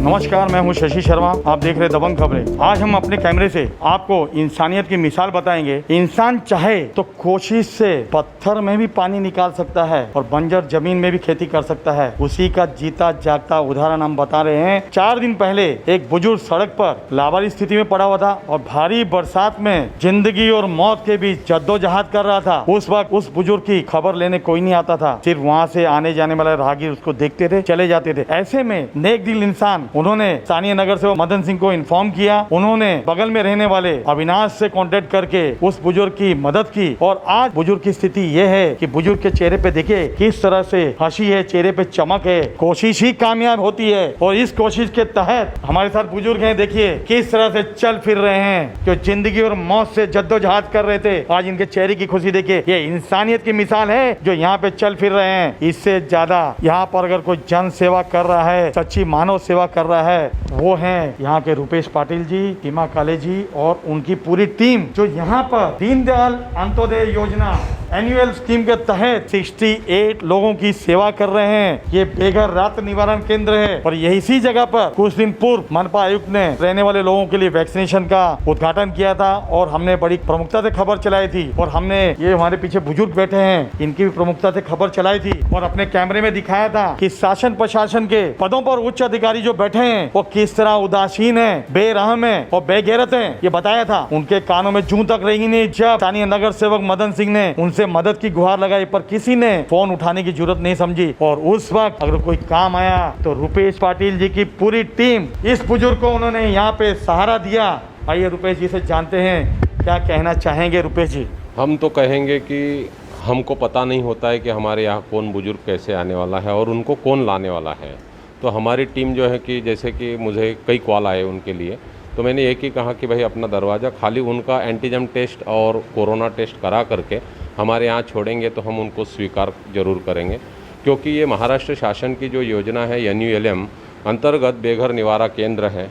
नमस्कार, मैं हूं शशि शर्मा। आप देख रहे दबंग खबरें। आज हम अपने कैमरे से आपको इंसानियत की मिसाल बताएंगे। इंसान चाहे तो कोशिश से पत्थर में भी पानी निकाल सकता है और बंजर जमीन में भी खेती कर सकता है। उसी का जीता जागता उदाहरण हम बता रहे हैं। 4 दिन पहले एक बुजुर्ग सड़क पर लावारिस स्थिति में पड़ा हुआ था और भारी बरसात में जिंदगी और मौत के बीच जद्दोजहद कर रहा था। उस वक्त उस बुजुर्ग की खबर लेने कोई नहीं आता था। सिर्फ वहाँ से आने जाने वाले राहगीर उसको देखते थे, चले जाते थे। ऐसे में नेक दिल इंसान उन्होंने स्थानीय नगर सेवक मदन सिंह को इन्फॉर्म किया। उन्होंने बगल में रहने वाले अविनाश से कांटेक्ट करके उस बुजुर्ग की मदद की और आज बुजुर्ग की स्थिति यह है कि बुजुर्ग के चेहरे पे देखिए किस तरह से हंसी है, चेहरे पे चमक है। कोशिश ही कामयाब होती है और इस कोशिश के तहत हमारे साथ बुजुर्ग हैं, देखिए किस तरह से चल फिर रहे हैं। जो जिंदगी और मौत से जद्दोजहद कर रहे थे, आज इनके चेहरे की खुशी देखिए। ये इंसानियत की मिसाल है जो यहाँ पे चल फिर रहे हैं। इससे ज्यादा यहाँ पर अगर कोई जन सेवा कर रहा है, सच्ची मानव सेवा कर रहा है, वो हैं यहाँ के रुपेश पाटिल जी, हीमा काले जी और उनकी पूरी टीम, जो यहाँ पर दीनदयाल अंत्योदय योजना एनुअल स्कीम के तहत 68 लोगों की सेवा कर रहे हैं। ये बेघर रात निवारण केंद्र है और यही इसी जगह पर कुछ दिन पूर्व मनपा आयुक्त ने रहने वाले लोगों के लिए वैक्सीनेशन का उद्घाटन किया था और हमने बड़ी प्रमुखता से खबर चलाई थी। और हमने ये हमारे पीछे बुजुर्ग बैठे हैं, इनकी भी प्रमुखता से खबर चलाई थी और अपने कैमरे में दिखाया था कि शासन प्रशासन के पदों पर उच्च अधिकारी जो बैठे हैं वो किस तरह उदासीन है, बेरहम है और बेगैरत है। ये बताया था। उनके कानों में जूं तक रही नहीं जब स्थानीय नगर सेवक मदन सिंह ने उनसे मदद की गुहार लगाई, पर किसी ने फोन उठाने की जरूरत नहीं समझी। और उस वक्त अगर कोई काम आया तो रुपेश पाटिल जी की पूरी टीम इस बुजुर्ग को उन्होंने यहाँ पे सहारा दिया। आइए रुपेश जी से जानते हैं क्या कहना चाहेंगे। रुपेश जी, हम तो कहेंगे कि हमको पता नहीं होता है कि हमारे यहाँ कौन बुजुर्ग कैसे आने वाला है और उनको कौन लाने वाला है। तो हमारी टीम जो है कि जैसे कि मुझे कई कॉल आए उनके लिए, तो मैंने एक ही कहा कि भाई अपना दरवाज़ा खाली उनका एंटीजन टेस्ट और कोरोना टेस्ट करा करके हमारे यहाँ छोड़ेंगे तो हम उनको स्वीकार जरूर करेंगे। क्योंकि ये महाराष्ट्र शासन की जो योजना है NULM अंतर्गत बेघर निवारा केंद्र है।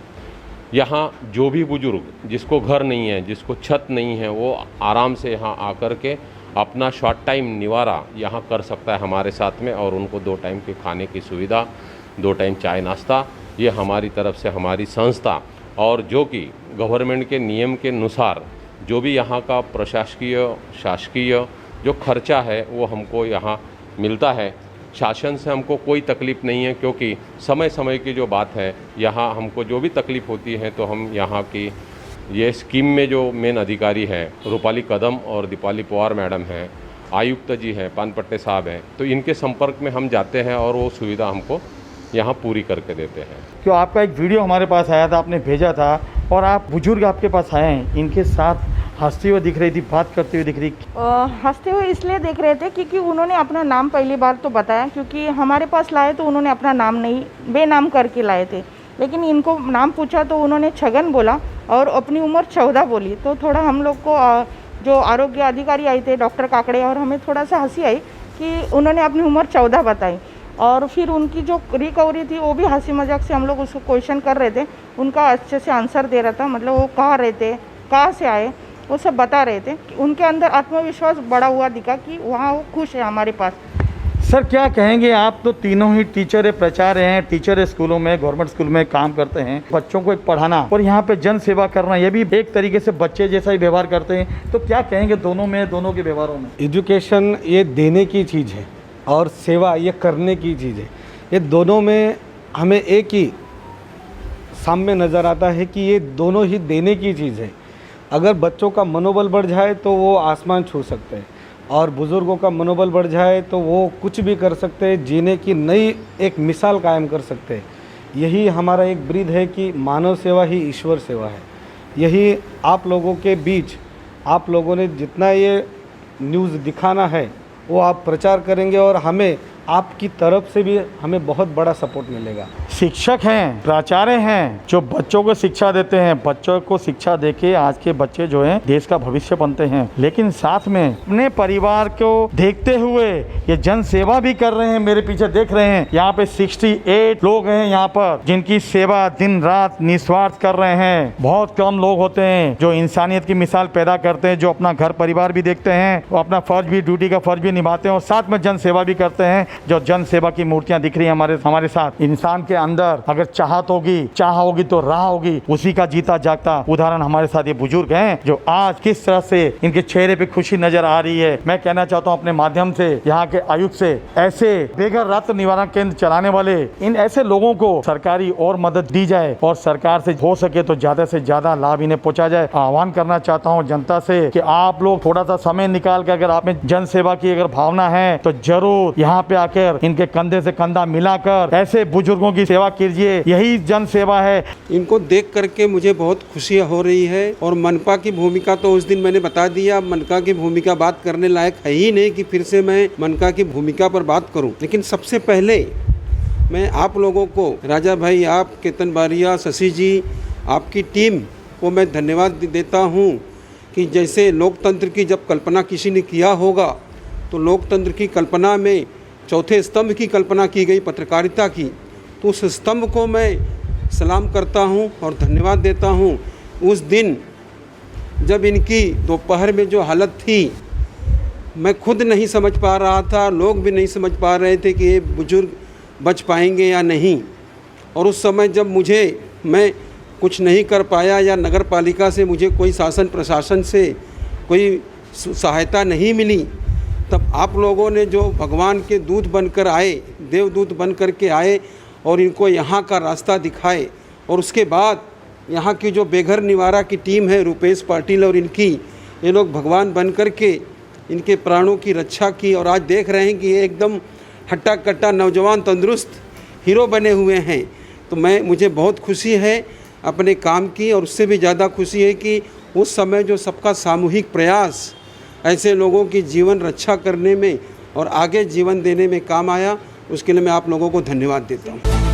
यहाँ जो भी बुजुर्ग जिसको घर नहीं है, जिसको छत नहीं है, वो आराम से यहाँ आकर के अपना शॉर्ट टाइम निवारा यहाँ कर सकता है हमारे साथ में। और उनको 2 टाइम के खाने की सुविधा, 2 टाइम चाय नाश्ता, ये हमारी तरफ से हमारी संस्था और जो कि गवर्नमेंट के नियम के अनुसार जो भी यहाँ का प्रशासकीय शासकीय जो खर्चा है वो हमको यहाँ मिलता है। शासन से हमको कोई तकलीफ़ नहीं है, क्योंकि समय समय की जो बात है यहाँ हमको जो भी तकलीफ़ होती है तो हम यहाँ की ये स्कीम में जो मेन अधिकारी है रूपाली कदम और दीपाली पवार मैडम हैं, आयुक्त जी हैं, पानपट्टे साहब हैं, तो इनके संपर्क में हम जाते हैं और वो सुविधा हमको यहाँ पूरी करके देते हैं। क्यों आपका एक वीडियो हमारे पास आया था, आपने भेजा था और आप बुजुर्ग आपके पास आए हैं, इनके साथ हंसती हुई दिख रही थी, बात करते हुए दिख रही। हंसते हुए इसलिए देख रहे थे क्योंकि उन्होंने अपना नाम पहली बार तो बताया, क्योंकि हमारे पास लाए तो उन्होंने अपना नाम नहीं, बेनाम करके लाए थे। लेकिन इनको नाम पूछा तो उन्होंने छगन बोला और अपनी उम्र 14 बोली। तो थोड़ा हम लोग को जो आरोग्य अधिकारी आए थे डॉक्टर काकड़े, और हमें थोड़ा सा हंसी आई कि उन्होंने अपनी उम्र 14 बताई। और फिर उनकी जो रिकवरी थी वो भी हंसी मजाक से हम लोग उसको क्वेश्चन कर रहे थे, उनका अच्छे से आंसर दे रहा था। मतलब वो कहाँ रहते, कहाँ से आए, वो सब बता रहे थे। उनके अंदर आत्मविश्वास बढ़ा हुआ दिखा कि वहाँ वो खुश है हमारे पास। सर क्या कहेंगे, आप तो तीनों ही टीचर है, प्राचार्य हैं, टीचर है, स्कूलों में, गवर्नमेंट स्कूल में काम करते हैं। बच्चों को एक पढ़ाना और यहाँ पे जन सेवा करना, ये भी एक तरीके से बच्चे जैसा ही व्यवहार करते हैं। तो क्या कहेंगे दोनों में, दोनों के व्यवहारों में? एजुकेशन ये देने की चीज़ है और सेवा ये करने की चीज़ है। ये दोनों में हमें एक ही सामने नज़र आता है कि ये दोनों ही देने की चीज़ है। अगर बच्चों का मनोबल बढ़ जाए तो वो आसमान छू सकते हैं और बुज़ुर्गों का मनोबल बढ़ जाए तो वो कुछ भी कर सकते हैं, जीने की नई एक मिसाल कायम कर सकते हैं। यही हमारा एक ब्रीद है कि मानव सेवा ही ईश्वर सेवा है। यही आप लोगों के बीच आप लोगों ने जितना ये न्यूज़ दिखाना है वो आप प्रचार करेंगे और हमें आपकी तरफ से भी हमें बहुत बड़ा सपोर्ट मिलेगा। शिक्षक हैं, प्राचार्य हैं, जो बच्चों को शिक्षा देते हैं। बच्चों को शिक्षा देके आज के बच्चे जो हैं देश का भविष्य बनते हैं। लेकिन साथ में अपने परिवार को देखते हुए ये जन सेवा भी कर रहे हैं। मेरे पीछे देख रहे हैं, यहाँ पे 68 लोग हैं यहाँ पर जिनकी सेवा दिन रात निस्वार्थ कर रहे हैं। बहुत कम लोग होते हैं जो इंसानियत की मिसाल पैदा करते हैं, जो अपना घर परिवार भी देखते हैं, वो अपना फर्ज भी, ड्यूटी का फर्ज भी निभाते हैं और साथ में जन सेवा भी करते हैं। जो जन सेवा की मूर्तियां दिख रही हैं हमारे साथ, इंसान के अंदर अगर चाहत होगी, चाह होगी तो राह होगी, उसी का जीता जागता उदाहरण हमारे साथ ये बुजुर्ग हैं जो आज किस तरह से इनके चेहरे पे खुशी नजर आ रही है। मैं कहना चाहता हूँ अपने माध्यम से यहाँ के आयुक्त से, ऐसे बेघर रक्त निवारण केंद्र चलाने वाले इन ऐसे लोगों को सरकारी और मदद दी जाए और सरकार से हो सके तो ज्यादा से ज्यादा लाभ इन्हें पहुंचा जाए। आह्वान करना चाहता हूं जनता से कि आप लोग थोड़ा सा समय निकाल कर अगर आप में जन सेवा की अगर भावना है तो जरूर यहाँ पे आकर इनके कंधे से कंधा मिलाकर ऐसे बुजुर्गों की सेवा कीजिए। यही जन सेवा है। इनको देख करके मुझे बहुत खुशी हो रही है और मनपा की भूमिका तो उस दिन मैंने बता दिया, मनपा की भूमिका बात करने लायक है ही नहीं कि फिर से मैं मनपा की भूमिका पर बात करूं। लेकिन सबसे पहले मैं आप लोगों को, राजा भाई, आप, केतन बारिया, शशि जी, आपकी टीम को मैं धन्यवाद देता हूं कि जैसे लोकतंत्र की जब कल्पना किसी ने किया होगा तो लोकतंत्र की कल्पना में चौथे स्तंभ की कल्पना की गई, पत्रकारिता की, तो उस स्तंभ को मैं सलाम करता हूं और धन्यवाद देता हूं। उस दिन जब इनकी दोपहर में जो हालत थी, मैं खुद नहीं समझ पा रहा था, लोग भी नहीं समझ पा रहे थे कि ये बुजुर्ग बच पाएंगे या नहीं। और उस समय जब मैं कुछ नहीं कर पाया या नगर पालिका से मुझे कोई शासन प्रशासन से कोई सहायता नहीं मिली, तब आप लोगों ने जो भगवान के दूत बनकर आए, देवदूत बन कर के आए और इनको यहाँ का रास्ता दिखाए। और उसके बाद यहाँ की जो बेघर निवारा की टीम है, रुपेश पाटिल और इनकी, ये लोग भगवान बन कर के इनके प्राणों की रक्षा की। और आज देख रहे हैं कि ये एकदम हट्टा कट्टा नौजवान तंदुरुस्त हीरो बने हुए हैं। तो मुझे बहुत खुशी है अपने काम की, और उससे भी ज़्यादा खुशी है कि उस समय जो सबका सामूहिक प्रयास ऐसे लोगों की जीवन रक्षा करने में और आगे जीवन देने में काम आया, उसके लिए मैं आप लोगों को धन्यवाद देता हूँ।